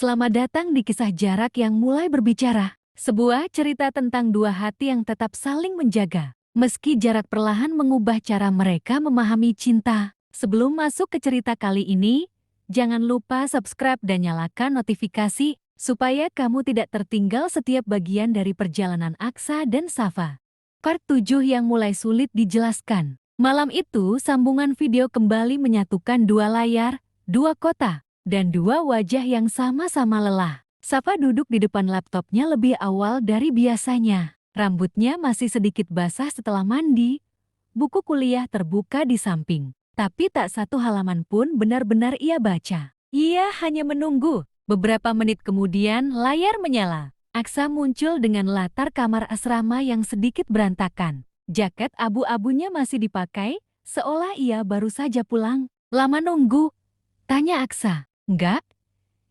Selamat datang di kisah jarak yang mulai berbicara. Sebuah cerita tentang dua hati yang tetap saling menjaga. Meski jarak perlahan mengubah cara mereka memahami cinta. Sebelum masuk ke cerita kali ini, jangan lupa subscribe dan nyalakan notifikasi supaya kamu tidak tertinggal setiap bagian dari perjalanan Aksa dan Safa. Part 7 yang mulai sulit dijelaskan. Malam itu, sambungan video kembali menyatukan dua layar, dua kota, dan dua wajah yang sama-sama lelah. Safa duduk di depan laptopnya lebih awal dari biasanya. Rambutnya masih sedikit basah setelah mandi. Buku kuliah terbuka di samping. Tapi tak satu halaman pun benar-benar ia baca. Ia hanya menunggu. Beberapa menit kemudian layar menyala. Aksa muncul dengan latar kamar asrama yang sedikit berantakan. Jaket abu-abunya masih dipakai, seolah ia baru saja pulang. Lama nunggu? Tanya Aksa. Enggak,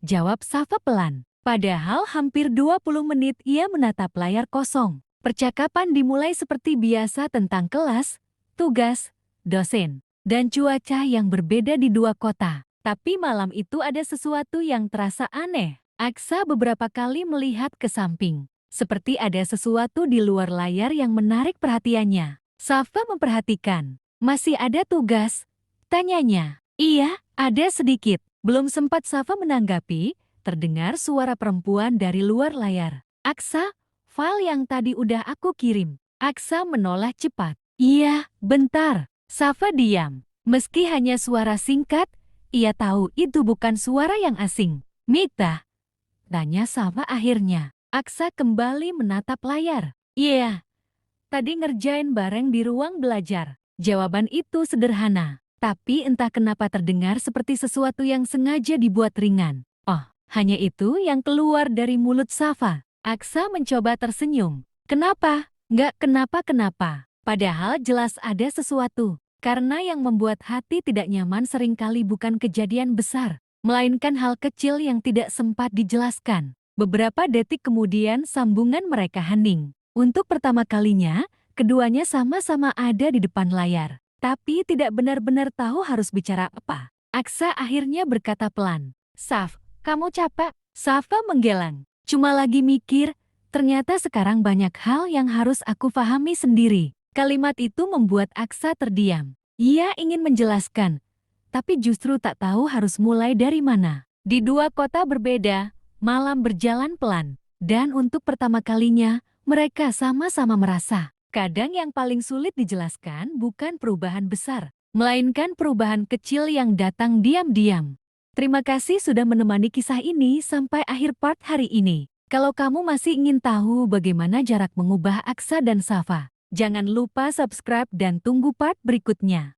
jawab Safa pelan. Padahal hampir 20 menit ia menatap layar kosong. Percakapan dimulai seperti biasa tentang kelas, tugas, dosen, dan cuaca yang berbeda di dua kota. Tapi malam itu ada sesuatu yang terasa aneh. Aksa beberapa kali melihat ke samping. Seperti ada sesuatu di luar layar yang menarik perhatiannya. Safa memperhatikan. Masih ada tugas? Tanyanya. Iya, ada sedikit. Belum sempat Safa menanggapi, terdengar suara perempuan dari luar layar. Aksa, file yang tadi udah aku kirim. Aksa menoleh cepat. Iya, bentar. Safa diam. Meski hanya suara singkat, ia tahu itu bukan suara yang asing. Mita? Tanya Safa akhirnya. Aksa kembali menatap layar. Iya, tadi ngerjain bareng di ruang belajar. Jawaban itu sederhana. Tapi entah kenapa terdengar seperti sesuatu yang sengaja dibuat ringan. Oh, hanya itu yang keluar dari mulut Safa. Aksa mencoba tersenyum. Kenapa? Nggak kenapa-kenapa. Padahal jelas ada sesuatu. Karena yang membuat hati tidak nyaman seringkali bukan kejadian besar, melainkan hal kecil yang tidak sempat dijelaskan. Beberapa detik kemudian sambungan mereka hening. Untuk pertama kalinya, keduanya sama-sama ada di depan layar. Tapi tidak benar-benar tahu harus bicara apa. Aksa akhirnya berkata pelan. Saf, kamu capek? Safa menggeleng. Cuma lagi mikir, ternyata sekarang banyak hal yang harus aku pahami sendiri. Kalimat itu membuat Aksa terdiam. Ia ingin menjelaskan, tapi justru tak tahu harus mulai dari mana. Di dua kota berbeda, malam berjalan pelan. Dan untuk pertama kalinya, mereka sama-sama merasa. Kadang yang paling sulit dijelaskan bukan perubahan besar, melainkan perubahan kecil yang datang diam-diam. Terima kasih sudah menemani kisah ini sampai akhir part hari ini. Kalau kamu masih ingin tahu bagaimana jarak mengubah Aksa dan Safa, jangan lupa subscribe dan tunggu part berikutnya.